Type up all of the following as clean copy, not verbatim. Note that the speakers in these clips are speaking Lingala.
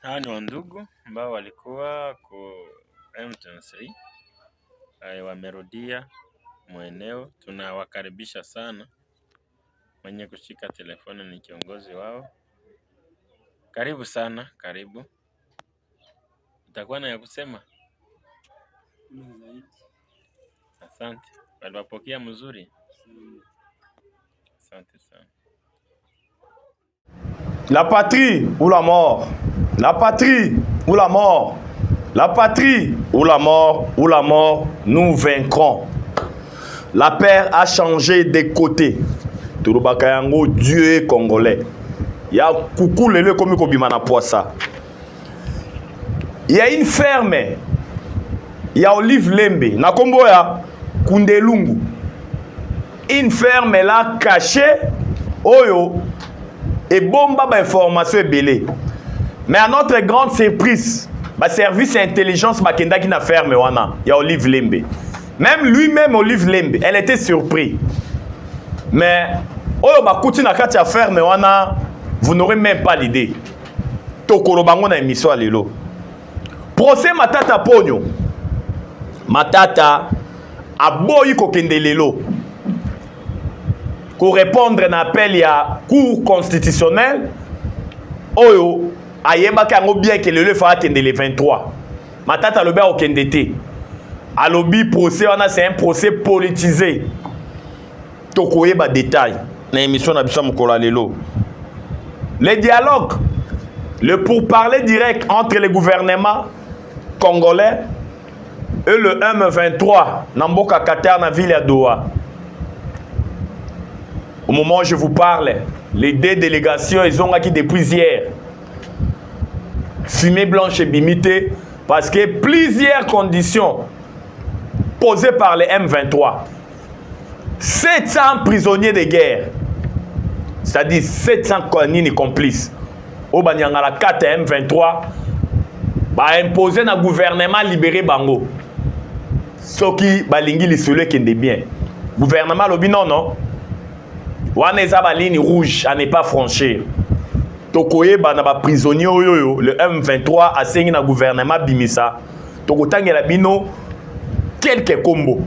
Hawa ni wandugu ambao walikuwa ku M23 wamerudia mweneo. Tunawakaribisha sana. Mwenye kushika telefoni ni kiongozi wao. Karibu sana, karibu. Utakuwa na ya kusema? Asante. Waliwapokea mzuri? Asante sana. La patrie ou la mort? La patrie ou la mort? La patrie ou la mort? Ou la mort, nous vaincrons. La paix a changé de côté. Turubakayango, Dieu est congolais. Il y a coucou lele comme kobimana poissa. Il y a une ferme. Il y a Olive Lembe. Na kombo ya Kundelungu. Une ferme là cachée. Oyo. Et bomba ba information belé. Mais à notre grande surprise, ba service intelligence bakenda qui na ferme wana, ya Olive Lembe. Même lui-même Olive Lembe, elle était surpris. Mais oyo ba kuti na kati ya ferme wana, vous n'aurez même pas l'idée. Tokolo bango na émission lelo. Procès Matata Ponyo. Matata aboyi kokende lelo. Pour répondre à l'appel, il y a cour constitutionnelle. Oyo, ayeba kango bien que le fera kende le 23. Matata lobi au kendete. Alobi procès, c'est un procès politisé. Tokoye ba détail. Na émission na biso mokola lelo. Le dialogue, le pourparler direct entre les gouvernements congolais et le M23 Namboka Qatar na ville ya Doha. Au moment où je vous parle, les deux délégations, ils ont acquis depuis hier. Fumée blanche et bimitée, parce que plusieurs conditions posées par les M23. 700 prisonniers de guerre, c'est-à-dire 700 complices. Au Banyangala 4 M23, bah imposé na gouvernement libéré Bango. Ce qui balingi lisule qui est bien. Gouvernement lobi non. Wana eza ba ligne rouge à ne pas franchir. Tokoye bana ba prisonnier oyo le M23 a signé na gouvernement bimisa. Tokotangela bino quelques combos.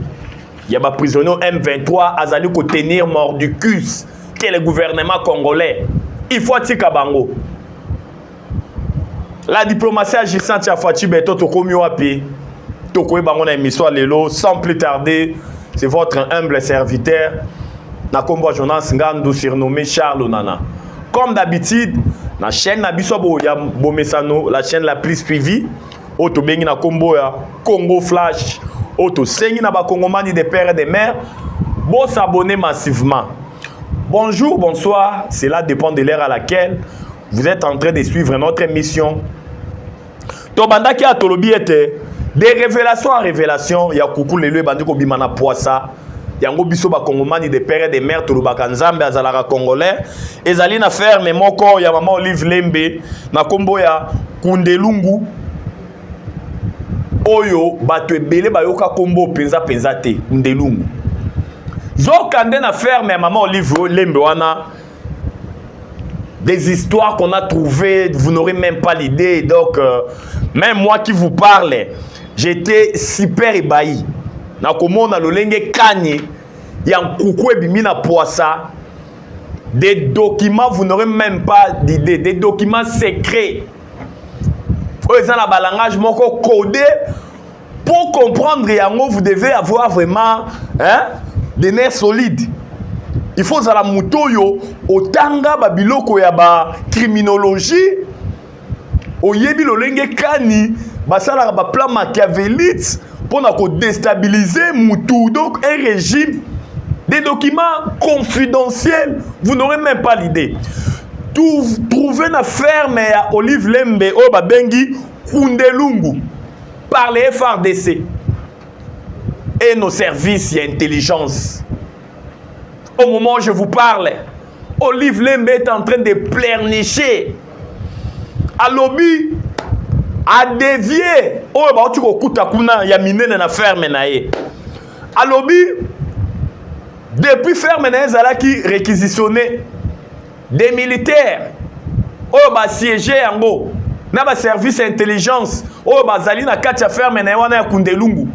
Il y a ba prisonnier M23 azali ko tenir mordicus que le gouvernement congolais. Il faut tika bango. La diplomatie agissante ya Fatou Beto tokomi wapi. Tokoye bango na émission lelo sans plus tarder. C'est votre humble serviteur. Na kombo Jonas Ngandu surnommé Charles Nana. Comme d'habitude, la chaîne Nabiso ya Bomesano, la chaîne la plus suivie, Oto Bengi na kombo ya Congo Flash, Oto Sengi na ba Congomani des pères et des mères, bon s'abonner massivement. Bonjour, bonsoir, cela dépend de l'heure à laquelle vous êtes en train de suivre notre émission. Tobanda ki atolobi était des révélations en révélation, ya kuku lelo bandi ko bimana poissa. Yango biso ba Congomani des pères et des mères tolobaka nzambe azalaka congolais ezali na ferme moko ya maman Olive Lembe na kombo ya Kundelungu oyo bato ebele bayoka kombo penza te Kundelungu zokande na ferme ya maman Olive Lembe wana des histoires qu'on a trouvées, vous n'aurez même pas l'idée. Donc même moi qui vous parle, j'étais super ébahi. Na komona lolenge kanye ya nkuku ebimi na poissa, des documents vous n'aurez même pas d'idée, des documents secrets. Oyo za na balangage moko codé pour comprendre yango vous devez avoir vraiment des nerfs solides. Il faut za la mutoyo otanga ba biloko ya ba criminologie oyebi lolenge kani basala ba plan machiavélique pour déstabiliser Moutou, donc un régime, des documents confidentiels, vous n'aurez même pas l'idée. Trouver une ferme à Olive Lembe, au Babengi, Kundelungu, par les FRDC et nos services d'intelligence. Au moment où je vous parle, Olive Lembe est en train de pleurnicher à lobby. A dévier oh ba tu ko kuta kuna ya minene na ferme na ye alobi depuis ferme na ezala ki réquisitionné des militaires oh ba siéger yango na ba service intelligence oyo bazali na kati ya ferme na wana ya Kundelungu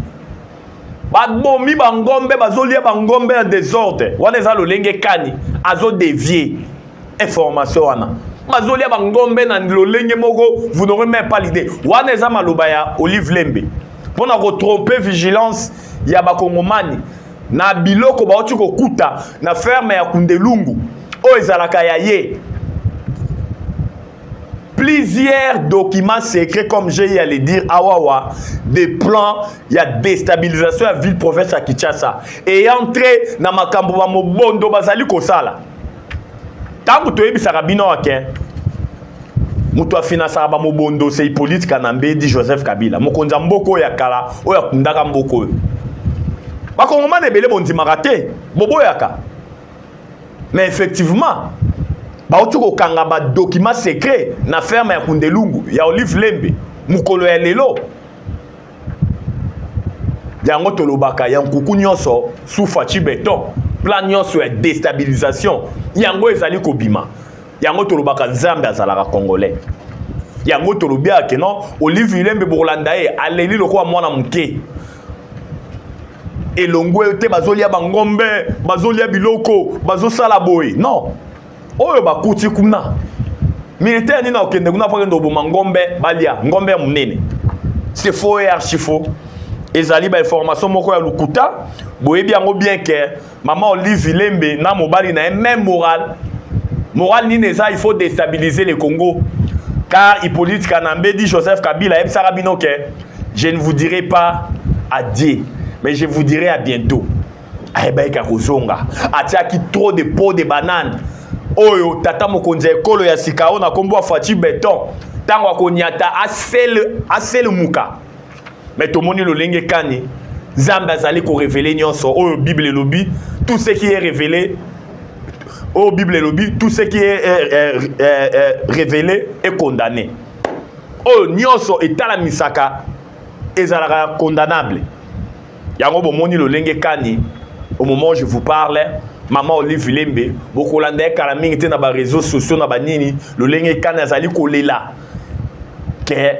babomi bangombe bazolia bangombe en désordre wana eza lolenge kani azo dévier information wana bazolia bangombe na lolenge moko vous n'aurez même pas l'idée wana eza maloba ya Olive Lembe pona ko tromper vigilance ya bakongomani na biloko baoti kokuta na ferme ya Kundelungu oyo ezalaka ya ye. Plusieurs documents secrets, comme j'ai eu à le dire, Awawa, des plans, il y a déstabilisation de la ville-province à Kinshasa. Et entré dans ma cambo, mobondo, bazali kosala. Tant que tu es bisarabino aken, muto finance ba mobondo, c'est Hippolyte Kanambe dit Joseph Kabila. Mokonza mboko ya kala, oya kundaka mboko. Bakongoma nebele bondi marate, bobo yaka. Mais effectivement, baotu kokanga ba document secret na ferme ya Kundelungu ya Olive Lembe mukolo ya lelo yango tolobaka ya nkuku nyonso sufa chi beton plan nyonso ya déstabilisation yango ezali kobima yango tolobaka Nzambe azalaka congolais yango tolobia ke non Olive Lembe bolanda ye aleli lokwa mwana muke elongwe te bazolia bangombe bazolia biloko bazosala boye non oyo bakuti kuna militaire nina okende kuna pa ndo boma ngombe balia ngombe ya munene c'est faux et archi faux ezali ba information moko ya lukuta boyebi yango bien que maman Olive Lembe na mobali na même moral nini eza il faut déstabiliser le Congo car Hippolyte Kanambe dit Joseph Kabila et Sarabino que je ne vous dirai pas adieu mais je vous dirai à bientôt ayebaika kozonga atiaki trop de peau de banane oyo tata mokonzi ekolo ya sikao na kombo afati beton tango akonyata asel muka mais tomoni lolenge kani Nzambe azali ko révéler nyonso oyo Bible lobi tout ce qui est révélé au Bible lobi tout ce qui est révélé est condamné oyo nyonso etala misaka ezalaka condamnable yango bomoni lolenge kani au moment où je vous parle maman Olive Lembe bokolanda kala mingi te na ba réseaux sociaux na banini lolenge kana azali kolela ke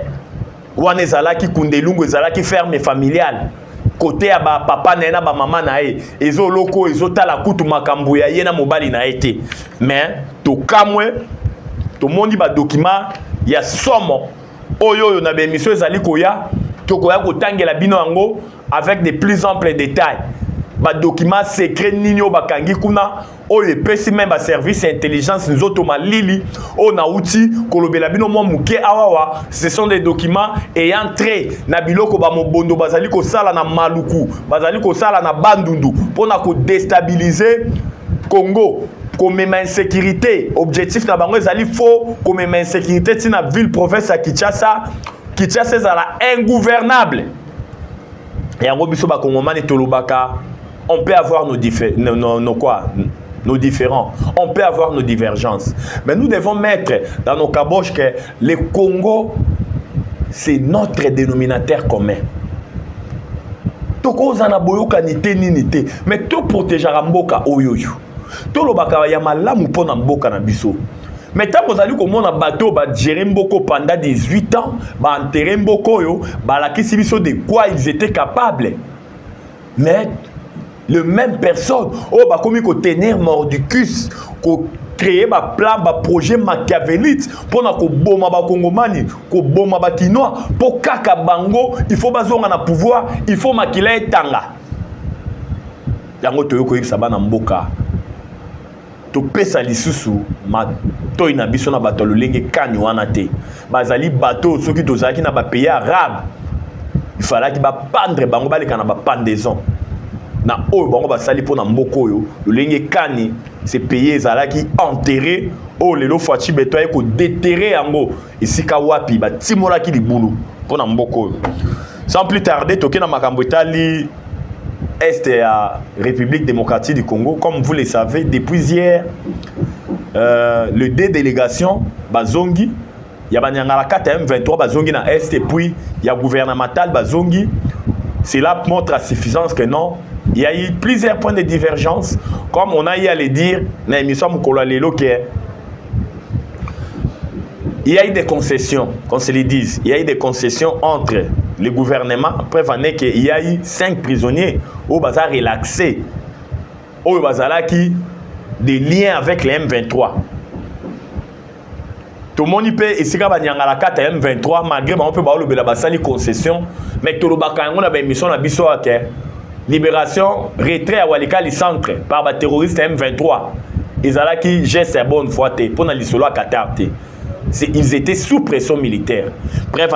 wana ezalaki Kundelungu ezalaki ferme familiale côté ya ba papa na ba mama na ye ezoloko ezotala kutu makambo ya ye na mobali na ete mais to kamwe to mondi ba document ya somo oyo na ba émission ezali koya to koya kotangela bino yango avec de plus amples détails ba document secret ninyo bakangi kuna oyo epesi même ba service intelligence nzoto malili o na uti kolobela bino mo muke awawa ce sont des documents ayant trait na biloko ba mobondo bazali ko sala na maluku bazali ko sala na bandundu pona ko déstabiliser Congo comme insécurité objectif na bango ezali faux comme insécurité tina ville province à Kinshasa ezala ingouvernable et en biso ba kongomani tolobaka on peut avoir nos différends, on peut avoir nos divergences. Mais nous devons mettre dans nos caboches que le Congo, c'est notre dénominateur commun. Toko zana boyo kanite ninite, mais to protéger mboka oyoyo. To lobaka ya malamu pona mboka na biso. Mais tant que vous allez komona bateau ba gérer mboko pendant 18 ans, ba enterrer mboko yo, ba la kisi biso de quoi ils étaient capables. Mais le même personne oh bah comme ko tenir mordicus ko créer ba plan ba projet machiavélite pour na ko boma ba kongomani ko boma ba kinois pour kaka bango il faut bazonga na pouvoir il faut makila etanga yango toyo ko yebisa bana mboka to pesa lisusu ma toy na biso na bato lolenge kanyo wana te bazali bateau soki tozalaki na ba pays arabe il fallait ki ba pendre bango baleka na ba pendaison na oyo bango basali pona mboko oyo lolenge kani c'est payé ezalaki enterré o lelo fati beto ko déterrer yango esika wapi ba timolaki libulu pona mboko oyo sans plus tarder toke na makambo etali est à République démocratique du Congo comme vous le savez depuis hier le deux délégations bazongi ya banyangala kata M23 bazongi na est et puis ya gouvernemental bazongi cela montre à suffisance que non il y a eu plusieurs points de divergence, comme on a eu à le dire dans l'émission Mukolo Lelo, il il y a eu des concessions, qu'on se le dise. Il y a eu des concessions entre le gouvernement. Preuve en est qu'il y a eu 5 prisonniers au bazar relaxé. Au bazar qui des liens avec les M23. Tout le monde peut essayer de faire la carte M23 malgré qu'on peut avoir le concession. Mais tout le monde a une mission à libération, retrait à Walikali centre par les terroristes M23. Ils ont qui geste à bonne foi pour la solo à Qatar. Ils étaient sous pression militaire. Bref,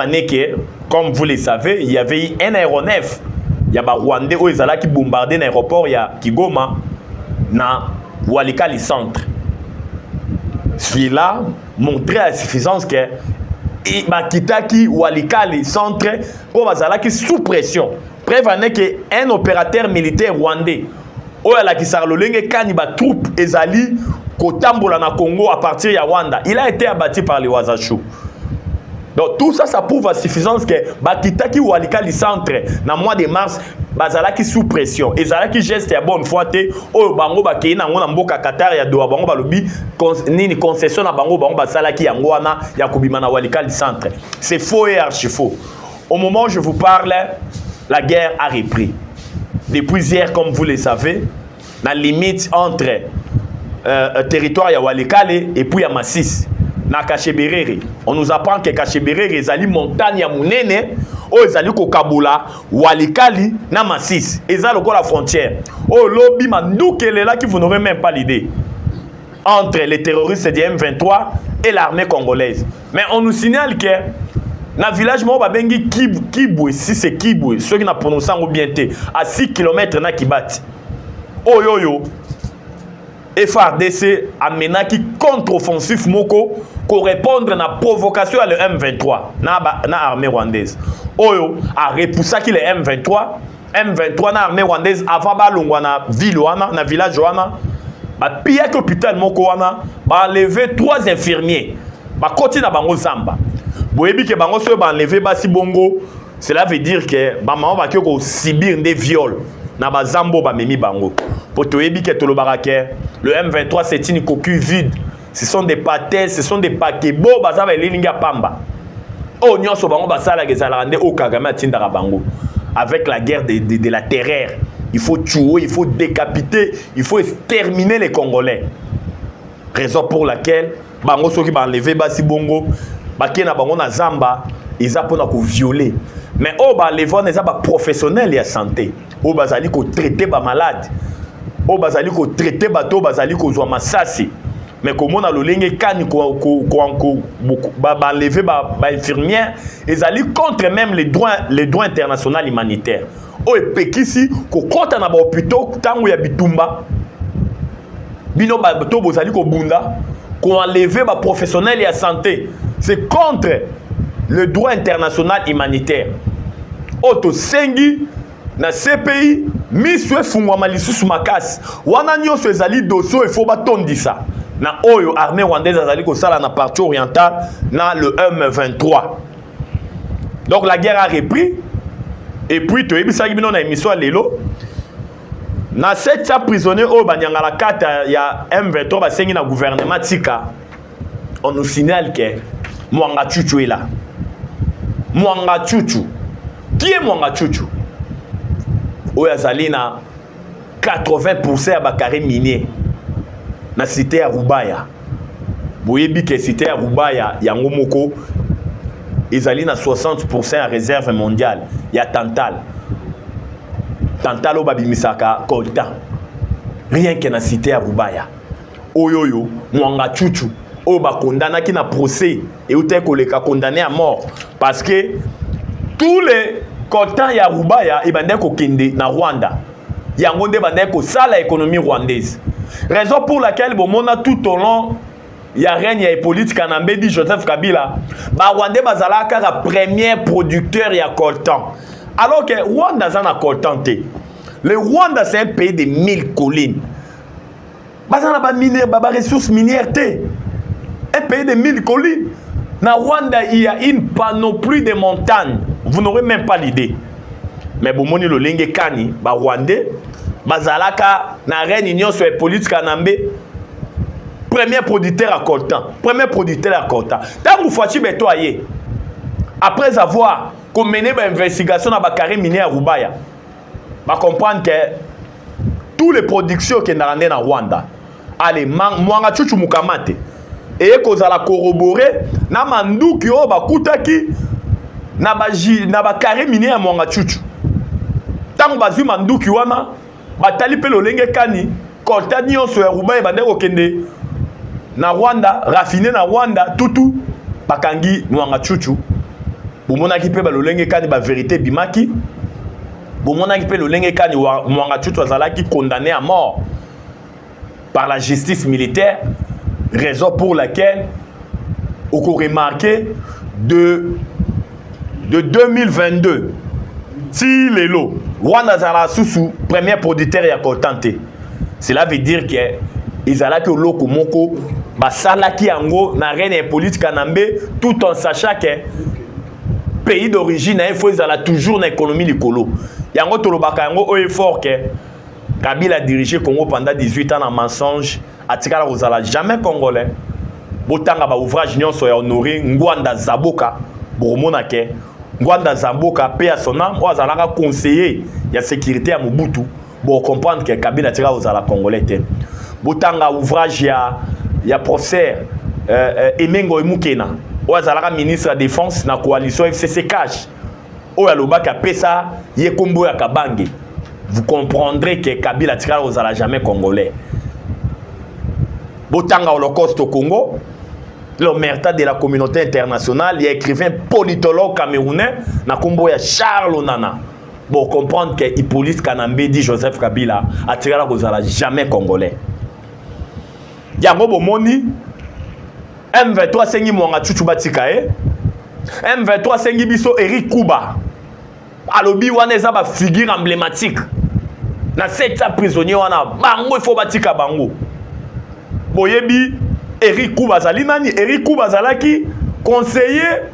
comme vous le savez, il y avait eu un aéronef. Il y a des Rwandais qui bombardaient l'aéroport Kigoma dans Walikali centre. Celui-là montrait à suffisance que Makitaki Walikali centre qui sous pression. Bref, un opérateur militaire rwandais qui s'arrolenge kaniba troupe ezali kotambola na Congo à partir de Rwanda. Il a été abattu par les Wazachou. Donc tout ça, ça prouve à suffisance que Bakitaki Walikali centre dans le mois de mars bazalaki sous pression. Ezalaki geste ya bonne foi te oyo bango bakei na ngona mboka Qatar ya doa bango balobi nini concession na bango basalaki yango wana ya kobima na Walikali centre. C'est faux et archi faux. Au moment où je vous parle, la guerre a repris. Depuis hier, comme vous le savez, la limite entre territoire ya Walikale et puis ya Massis, na Kacheberere. On nous apprend que Kacheberere ezali montagne ya munene, o ezali ko Kabula, Walikali na Massis. Ezali ko la frontière. O lobby mandukele là qui vous n'aurez même pas l'idée. Entre les terroristes du M23 et l'armée congolaise. Mais on nous signale que dans le village, je Kibwe, si c'est Kibwe, ceux qui n'ont prononcé bien à 6 km na Kibati. Oh yo yo, FARDC a mené contre-offensif moko pour répondre à la provocation à le M23, na armée rwandaise. Oh yo, a repoussé qui le M23 na armée rwandaise avant balongwa na ville wana, na village wana, ba piller que hôpital moko wana, ba enlever 3 infirmiers, ba koti na bango zamba. Boyebi ke bango so ba enlever basi bongo, cela veut dire que ba maman ba ko subir des viols na ba zambo ba memi bango. Pour toyebi ke tolobaka ke le M23 c'est une coquille vide. Ce sont des pâtés, ce sont des paquets-bo baza ba elinga pamba. Oh nyonso bango basala ke zalande o Kagame atindaka bango. Avec la guerre de la terreur, il faut tuer, il faut décapiter, il faut exterminer les Congolais. Raison pour laquelle bango soki ba enlever basi bongo bakena bango na zamba eza pona ko violer. Mais o ba levon eza ba professionnel ya santé. O bazali ko traiter ba malade. O bazali ko traiter bato bazali ko zwa masasi. Mais comme on a le ligne kani ko ba enlever ba infirmière ezali contre même les droits internationaux humanitaires. O epekisi ko konta na ba hôpitaux tango ya bitumba. Bino ba bato bozali ko bunda ko enlever ba professionnel ya santé. C'est contre le droit international humanitaire. Oto sengi na CPI miswe fungwa malisusu makasi. Wana nyonso ezali dosso efo batondisa. Na oyo armée rwandaise azali ko sala na partie orientale na le M23. Donc la guerre a repris. Et puis to ebisaki bino na émission lelo. Na 700 prisonniers au banyanga la carte ya M23 basengi na gouvernement tika. On nous signale que Mwanga Chuchu est là. Mwanga Chuchu. Qui est Mwanga Chuchu? Oyazali na 80% à Bakare minier. Na cité à Rubaya. Boyebi ke cité à Rubaya, yango moko. Ezali na 60% à réserve mondiale. Ya Tantal. Tantal o babimisaka coltan. Rien que na cité à Rubaya. Oyoyo, Mwanga Chuchu. O ba condamné qui na procès et ou tel que condamné à mort parce que tous les coltans ya Rubaya et bande ko kende na Rwanda yango nde bande ko sala économie rwandaise, raison pour laquelle bon mona tout au long ya règne ya politique Kanambe dit Joseph Kabila ba Rwanda bazalaka la premier producteur ya coltan alors que Rwanda zana coltan te. Le Rwanda c'est un pays de 1000 collines, bazana ba minière ba ressources minières te. Un pays de 1000 collines. Na Rwanda, il y a une panoplie de montagnes. Vous n'aurez même pas l'idée. Mais bon, moni lo lenge kani, ba Rwandais, bazalaka na reine union sur les politiques Kanambe. premier producteur à coltan. Premier producteur à coltan. Tant que Fachi Beto aye, après avoir mené une investigation dans le carré minier à Rubaya, va comprendre que toutes les productions qui sont dans Rwanda, allez, mwanga chuchu mukamate, et que ça la corroborer, na mandu ki o bakutaki na ba carré minier à mwanga chuchu. Tant que bazu mandu ki wana, batali pe lolenge kani, kolta nyonso ya Rubaya bande kokende na Rwanda, raffiné na Rwanda, tutu bakangi mwanga chuchu. Bomona ki pe ba lolenge kani ba vérité bimaki. Bomona ki pe lolenge kani mwanga chuchu azalaki condamné à mort par la justice militaire, raison pour laquelle on peut remarquer de 2022 si les lots Rwanda zala sous premier producteur ya kontante. Cela veut dire que ils allaient que loko moko basalaki yango na reine politique kanambe tout en sachant que pays d'origine il faut ils allaient toujours dans l'économie likolo. Yango tolobaka yango o effort que Kabila a dirigé Congo pendant 18 ans en mensonge, atikala kozala jamais congolais. Botanga ba ouvrage nyonso ya honoré Ngwanda Zaboka, bomona ke Ngwanda Zaboka paix à son âme, ozalaka conseiller ya sécurité ya Mobutu, bon comprendre que Kabila atikala kozala congolais te. Botanga ouvrage ya professeur Emengo Emukena, ozalaka ministre de la défense na coalition FCC Cash. Oya lobaka pesa ye kombo ya Kabange. Vous comprendrez que Kabila Tikala ozala jamais congolais. Botanga Holocauste au Congo, l'omerta de la communauté internationale, il y a écrivain politologue camerounais, na kombo ya Charles Onana. Bon comprendre que Hippolyte Kanambe dit Joseph Kabila a Tikala ozala jamais congolais. Yango bomoni M23 sengi mwanga chuchu batikae. M23 sengi biso Eric Kuba. Alobi wana eza ba figure emblématique. Na 700 prisonniers wana bango il faut batika bango. Boyebi Eric Kuba zali nani? Eric Kuba zalaki conseiller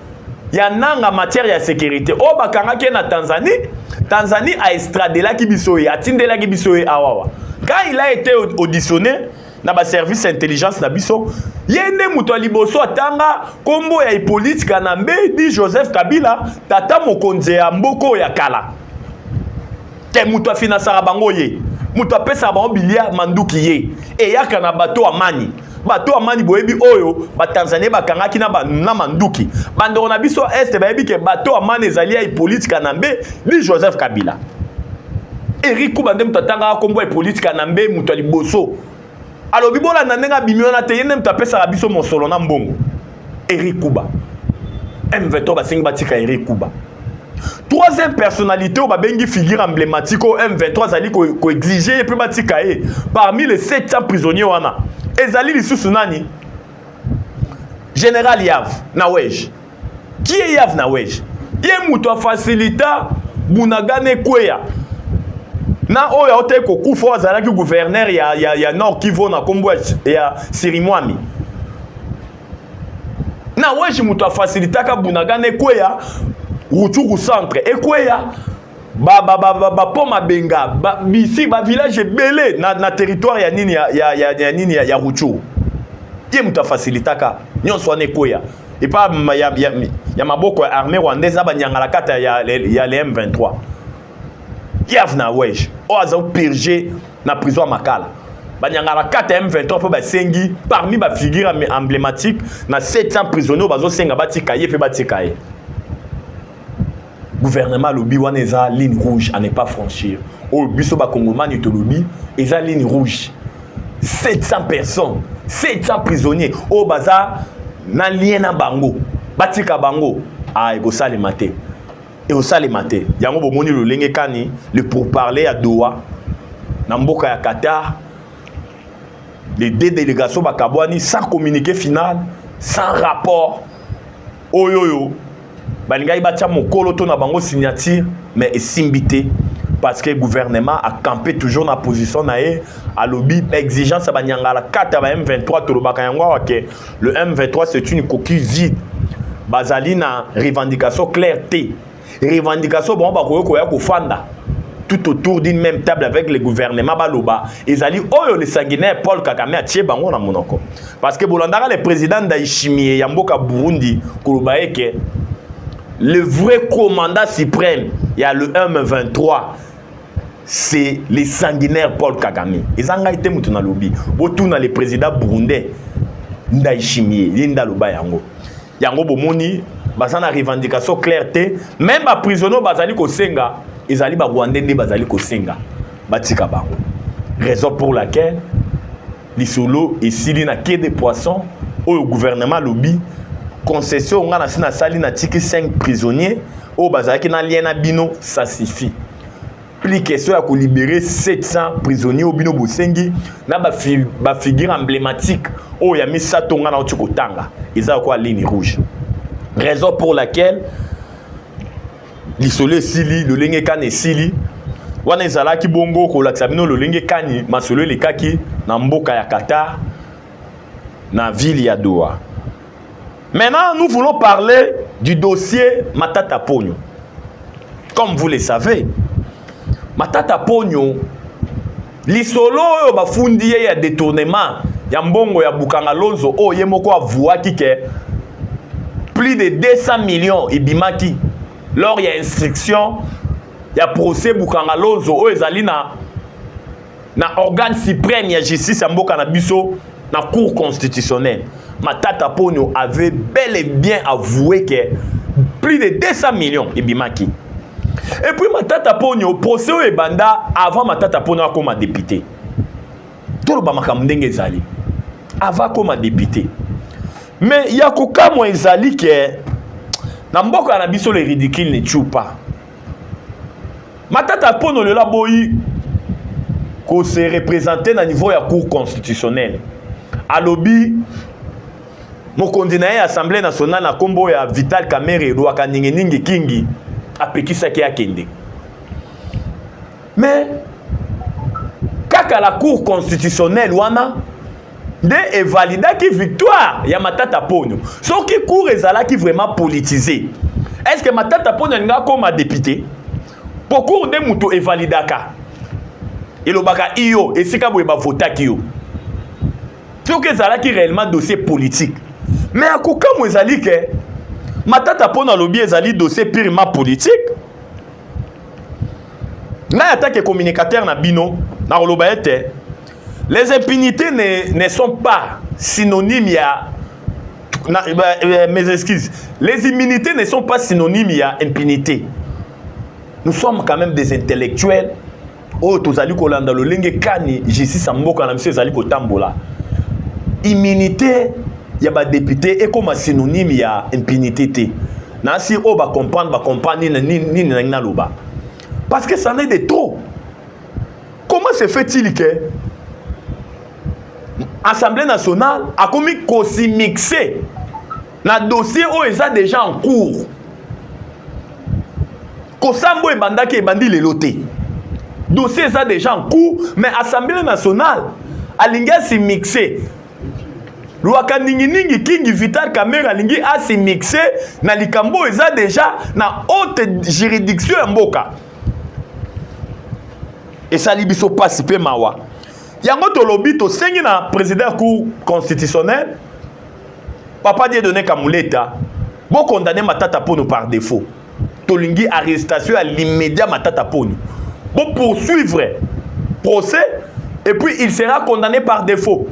ya nanga matière ya sécurité. O bakangaki na Tanzanie. Tanzanie a extradelaki biso ye, atindelaki biso ye awawa. Quand il a été auditionné na ba service intelligence na biso, yende muto liboso atanga kombo ya Hippolyte Kanambe di Joseph Kabila tata mokonze ya mboko ya kala. Te muto finansara bango ye, muto apesa bango bilia manduki ye. E yaka na bato amani. Bato amani boyebi oyo ba Tanzanie bakangaki na manduki. Bandoro na biso est bayebi ke bato amani ezali ya Hippolyte Kanambe di Joseph Kabila. Eric Kuba ndem tatanga kombo ya Hippolyte Kanambe muto liboso. Alors bibola nanenga bimiona te yene mtapesa biso mosolo na mbongo. Eric Kuba. M23 basingi batika Eric Kuba. Troisième personnalité au babengi figure emblématique au M23 zali ko exiger et puis batika e parmi les 700 prisonniers wana. Ezali lisusu nani? Général Yav Nawej. Qui est Yav Nawej? Ye muto facilita Bunagane Kweya. Na oya ote ko kufa azalaki gouverneur ya Nord Kivu na kombo ya Sirimwami. Na weji muto facilitaka Bunagane Kweya Ruchuru centre Ekweya ba poma benga bisi ba village belé na territoire ya nini ya Ruchuru. Ye muto facilitaka nyonso ane Ekweya. Et pas ya maboko ya armée rwandaise ba nyangala kata ya les M23. Yav Nawej oaza purger na prison Makala. Banyangala 4 M23 po basengi parmi ba figure emblématique na 700 prisonniers bazo senga batika ye pe batika ye. Gouvernement lobi wana eza ligne rouge à ne pas franchir. O biso ba kongomani to lobi eza ligne rouge. 700 personnes, 700 prisonniers o baza na lien na bango. Batika bango a ego salimate. Et au salimate, yango bomoni le lenge kani le pourparler à Doha, na mboka ya Qatar, les deux délégations bakabwani sans communiqué final, sans rapport. Oyoyo, balingai batia mokolo to na bango signature, mais esimbité parce que le gouvernement a campé toujours dans la position nae à lobby exigence à banyangala 4 à M23 to lobaka yango ke le M23 c'est une coquille vide. Bazali na revendication claire T. Revendication bon ba koyo koya ko fanda tout autour d'une même table avec le gouvernement baloba ezali oyo le sanguinaire Paul Kagame a tie bango na monoko parce que bolandaka le président Ndayishimiye ya mboka Burundi koloba eke le vrai commandant suprême il y a le M23 c'est les sanguinaires Paul Kagame ezanga ite mutu na lobi botuna le président burundais Ndayishimiye linda loba yango bomoni bazana revendication clarté même ba prisonniers bazali ko senga ezali ba Rwandais nde bazali ko senga batika bango raison pour laquelle lisolo esili na quai des poissons au gouvernement lobby concession ngana sina sali na tiki 5 prisonniers au bazali na lien na bino ça suffit plus question ya ko libérer 700 prisonniers au bino bosengi na ba figure emblématique au ya misato ngana otiko tanga eza quoi ligne rouge. Raison pour laquelle l'isole sili le lenge kane sili wana ezalaki bongo kolakisa bino le lenge kani masolo lekaki na mboka ya Qatar na ville ya Doha. Maintenant nous voulons parler du dossier Matata Ponyo. Comme vous le savez, Matata Ponyo l'isolo oyo bafundi ya détournement ya mbongo ya Bukanga Lonzo o yemoko avuaki ke plus de 200 millions ibimaki lors ya instruction ya procès Bukanga Lonzo o ezali na organe suprême ya justice ya mboka na biso na cour constitutionnelle. Matata Ponyo avait bel et bien avoué que plus de 200 millions ibimaki. Et puis Matata Ponyo procès o ebanda avant Matata Ponyo akoma député. Toloba makambo ndenge ezali avant comme député. Mais il y a koka mo ezali ke na mboka na biso le ridicule ne tue pas. Matata Ponyo le laboyi ko se représenter na niveau ya cour constitutionnelle. Alobi mo kondina ya assemblée nationale na kombo ya Vital Kamerhe Lwaka ningi kingi apekisa ke akende. Mais kaka la cour constitutionnelle wana de evalidaki victoire ya Matata Ponyo. So ki cour ezalaki vraiment politisé. Est-ce que Matata Ponyo nga comme député? Pour cour de muto evalidaka. Elobaka iyo esika boye ba votaki yo. So ki ezalaki réellement dossier politique. Mais akoka mo ezali ke Matata Ponyo lobi ezali dossier purement politique. Na attaque communicateur na bino na roloba ete les impunités ne sont pas synonymes mes excuses. Les immunités ne sont pas synonymes à impunité. Nous sommes quand même des intellectuels. Oh, tozali kolanda lo lenge kani justice mboka na monsieur zali kotambola. Immunité ya ba député et comme synonyme ya impunité té. Na si o ba comprendre ni na loba. Parce que ça n'est de trop. Comment se fait-il que Assemblée nationale a commis qu'aussi mixé na dossier où ils sont déjà en cours. Kosambo et Bandaki et Bandi les lotés. Dossier est déjà en cours, mais Assemblée nationale a linga si mixé. Lwaka ningi kingi Vital Kamerhe alingi a si mixé na likambo eza déjà na haute juridiction ya mboka. Et ça libiso passe pe mawa. Yango tolobi to sengi na président cour constitutionnel. Papa Dieu donné Kamuleta. Bon condamné Matata Ponyo par défaut. Tolingi arrestation à l'immédiat Matata Ponyo. Bon poursuivre procès et puis il sera condamné par défaut.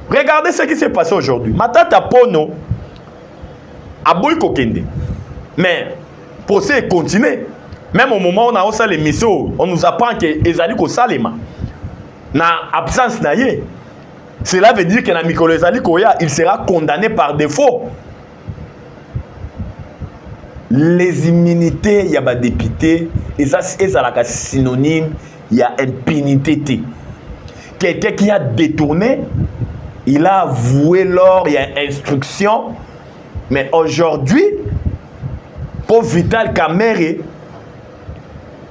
Regardez ce qui s'est passé aujourd'hui. Matata Ponyo a boy kokende. Mais procès continue. Même au moment où on a aussi l'émission, on nous apprend que Ezali ko salema. Na absence na ye. Cela veut dire que na Mikolo Ezali Koya, il sera condamné par défaut. Les immunités, il y a des députés, et ça c'est synonyme, il y a impunité. Quelqu'un qui a détourné, il a avoué lors, il y a instruction, mais aujourd'hui, pour Vital Kamerhe,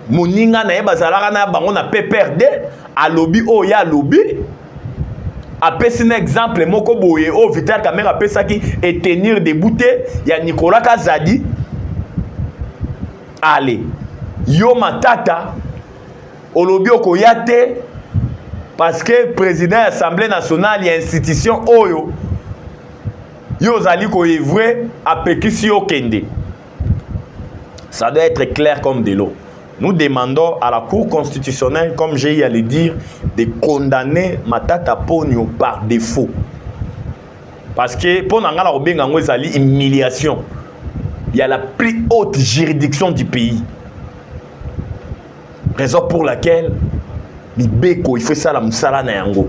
moninga na bazalaka na bango na PPRD a lobby o ya lobby a pesi un exemple moko boye o Vital Kamerhe a pesaki et tenir debout ya Nicolas Kazadi. Allez yo Matata olobi okoyate parce que président de l'Assemblée nationale y a institution oyo yo zali ko evre apekisi yo kende. Ça doit être clair comme de l'eau. Nous demandons à la Cour constitutionnelle, comme j'ai eu à le dire, de condamner Matata Ponyo par défaut. Parce que pour Nangala Obengango ezali humiliation. Il y a la plus haute juridiction du pays. Raison pour laquelle Libeko il fait ça la musala na yango.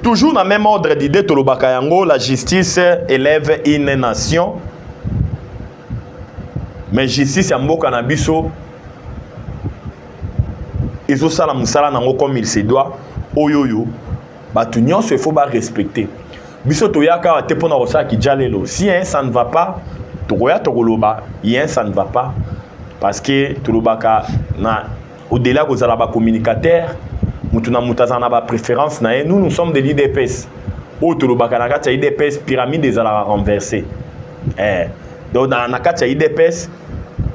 Toujours dans le même ordre d'idée Tolobaka yango, la justice élève une nation. Mais justice ya mboka na biso ezo sala musala nango comme il se doit. Oyoyo batu nyonso il faut ba respecter. Biso toyaka te pona rosa ki jalelo. Si ça ne va pas, tokoya tokoloba, ça ne va pas parce que tolobaka na au-delà que zala ba communicateur, mutuna mutazana ba préférence na nous sommes des l'IDPS. O tolobaka na kati ya IDPS pyramide ezala renversée. Donc dans la kati ya IDPS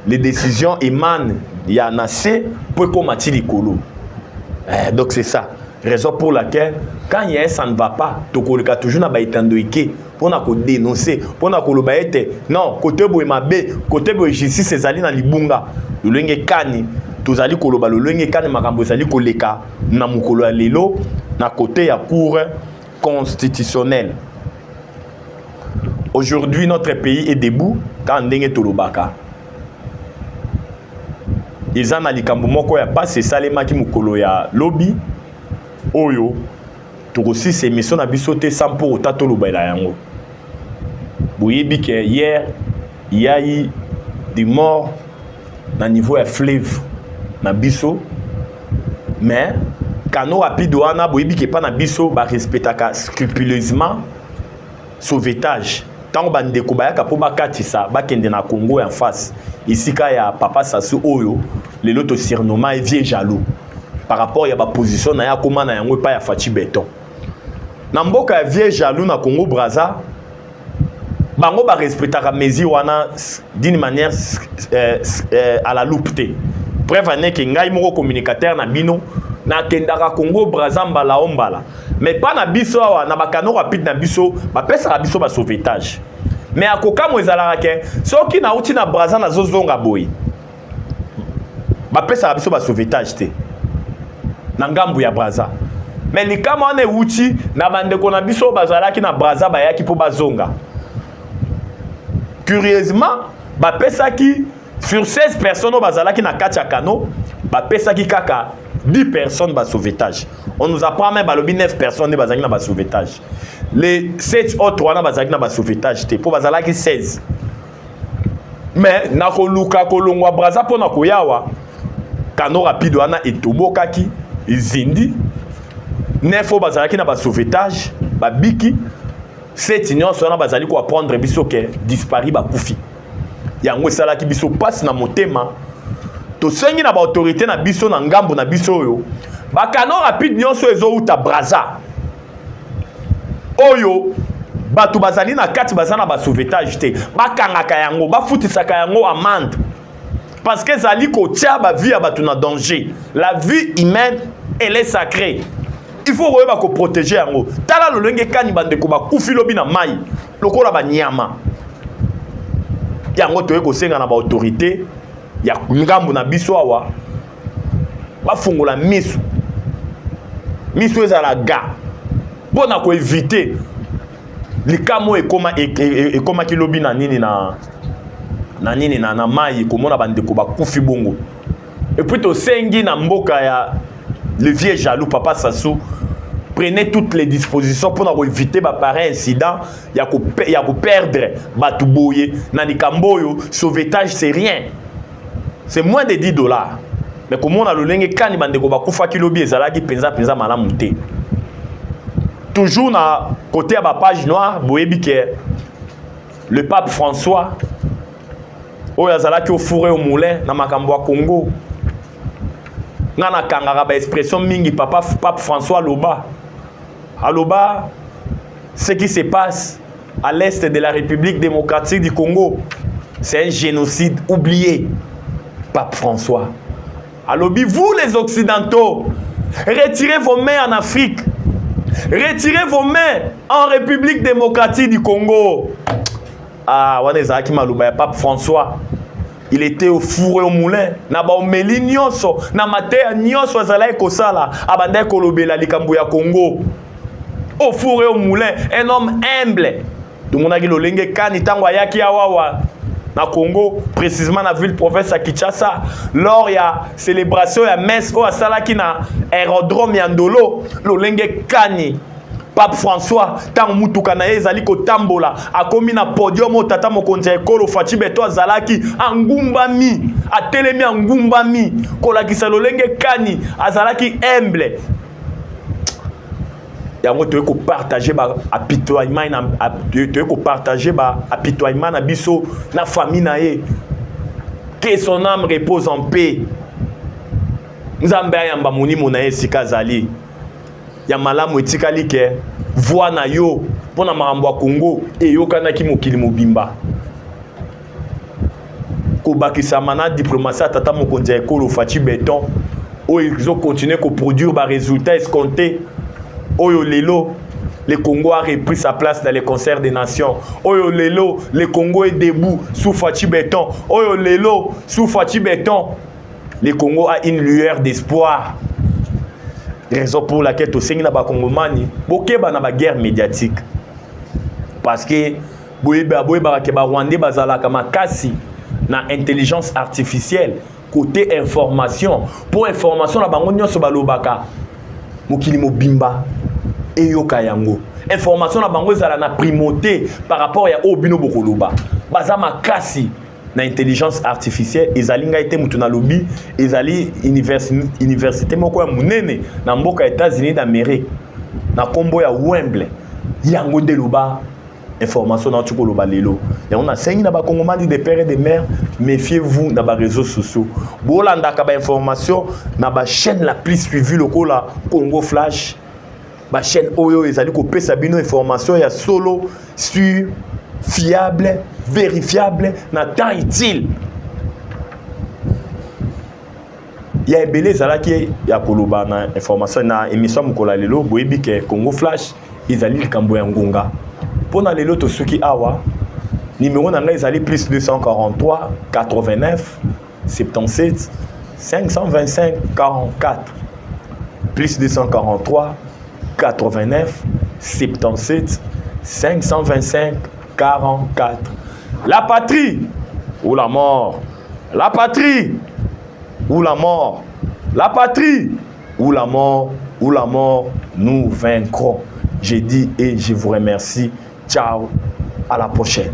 les décisions émanent il y a assez pour combattre les colos. Donc c'est ça. Raison pour laquelle quand il y a ça ne va pas, tu as toujours na baïtandoïke pour na ko dénoncer, pour na ko lo baete. Non, côté boy mabe, côté boy justice ezali na libunga. Le lenge kani, tozali ko lo ba le lenge kani makambo ezali ko leka na mukolo ya lelo na côté ya cour constitutionnelle. Aujourd'hui notre pays est debout quand ndenge tolobaka. Ils ont likambo moko ya passe salema ki mukolo ya lobby oyo to aussi ces missions na bisoté sans pour autant toloba la yango. Boyebi que hier il y a eu des morts na niveau ya fleuve na biso mais canaux rapide wana boyebi que pas na biso ba respectaka scrupuleusement sauvetage. Tant bandeko bayaka po bakatisa bakende na Congo en face ici ka ya papa Sassou oyo le loto surnommé est vieux jaloux par rapport ya ba position na ya koma na yango pa ya Fachi Beton na mboka ya vieux jaloux na Congo Brazza bango ba respectaka mezi wana d'une manière à la loupe te preuve ane ke ngai moko communicateur na bino na kendaka Congo Brazza mbala ombala mais pas na biso awa na bakano rapide na biso ba pesa na biso ba sauvetage mais akoka mo ezalaka ke soki na uti na Brazza na zozonga boy ba pesa na biso ba sauvetage te na ngambu ya Brazza mais likama wana uti na bandeko na biso bazalaki na Brazza bayaki po bazonga curieusement ba pesa ki sur 16 personnes bazalaki na kati ya kano ba pesa ki kaka 10 personnes bas sauvetage. On nous apprend même balobi 9 personnes bazaki na bas sauvetage. Les 7 autres wana bazaki na bas sauvetage te po bazalaki 16. Mais na ko luka ko longwa Brazza pona ko yawa kano rapide wana etobokaki izindi 9 bazalaki na bas sauvetage babiki 7 nyonso wana bazali ko apprendre biso ke dispari ba kufi. Yango esalaki biso passe na motema to sengi na ba autorité na biso na ngambo na biso oyo bakano rapide nyonso ezo uta Brazza oyo batu bazali na kati bazana ba sauvetage te bakangaka yango bafutisaka yango amende parce que zali ko tia ba vie ya batu na danger. La vie humaine elle est sacrée. Il faut koyeba ko protéger yango tala lolenge kani bandeko ba kufi lobi na mai lokola ba nyama yango toye ko senga na ba autorité ya ngambu na biso awa bafungola misu ezala ga bona ko éviter likamo ekoma kilobi na nini na mai komona bandeko bakufi bongo et puis to sengi na mboka ya le vieux jaloux papa Sassou prenez toutes les dispositions pour éviter pareil incident ya ko perdre batu boye na likamboyo sauvetage c'est rien. C'est moins de $10. Mais comme on a le lenge kani bandeko bakufa kilobi ezalaki penza malamu te. Toujours na côté à la page noire, boyebi ke le pape François oyo azalaki au fourré au moulin na makambo ya Congo. Ngana kangaka ba expression mingi pape François Loba. Aloba ce qui se passe à l'est de la République démocratique du Congo, c'est un génocide oublié. Pape François. Alors, vous les Occidentaux, retirez vos mains en Afrique. Retirez vos mains en République démocratique du Congo. Ah, Wanezaki Malouba, Pape François. Il était au four et au moulin. Naba omeli nyonso, na matea nyonso azala ekosala, abanda kolobela likambo ya Congo. Au four et au moulin, un homme humble. Tout le monde a dit lolenge kani tango ayaki awawa na Congo, précisément na ville province à Kinshasa, lors ya célébration ya messe au asalaki na aérodrome ya Ndolo, lolenge kani Pape François, tant mutuka na ezali ko tambola, akomi na podium o tata mokonzi ekolo Fachi Beto azalaki angumbami, atelemi angumbami, kolakisa lolenge kani azalaki humble. Yango tu ko partager ba apitoiement na tu ko partager ba apitoiement na biso na famille na ye. Que son âme repose en paix. Nzambe ayamba moni monaye sikazali. Ya malamu etikali ke voix na yo pona makambo ya Congo e yokanaki mokili mobimba. Ko bakisa mana diplomatie tata mokonzi ekolo Fachi Beton o ils ont continué ko produire ba résultats escomptés. Oyo Lelo, le Congo a repris sa place dans les concerts des nations. Oyo Lelo, le Congo est debout sous Fachi Beton. Oyo Lelo, sous Fachi Beton, le Congo a une lueur d'espoir. Raison pour laquelle tout le Congomani, bokeba na ba guerre médiatique. Parce que boyeba ke ba Rwandais bazalaka makasi na intelligence artificielle côté information. Pour information la bango nyonso balobaka mokili mobimba eyoka yango. Information na bango ezala na primauté par rapport ya obino bokoloba. Baza makasi na intelligence artificielle ezali ngai te mutu na lobi ezali université moko ya munene na mboka États-Unis d'Amérique na kombo ya Wembley yango nde loba information na tuko loba lelo yango na sengi na ba kongomani de père et de mère, méfiez-vous na ba réseaux sociaux bolanda ka ba information na ba chaîne la plus suivie lokola Congo Flash, ba chaîne oyo ezali ko pesa bino information ya solo sur fiable, vérifiable, na temps utile. Il y a ebele zalaki ya koloba na information na émission mukola lelo boyebi ke Congo Flash ezali likambo ya ngonga. Pona lelo to suki awa numéro na ngai ezali plus 243 89 77 525 44 plus 243 89 77 525 44. La patrie ou la mort. La patrie ou la mort. La patrie ou la mort. Ou la mort, nous vaincrons. J'ai dit et je vous remercie. Ciao, à la prochaine.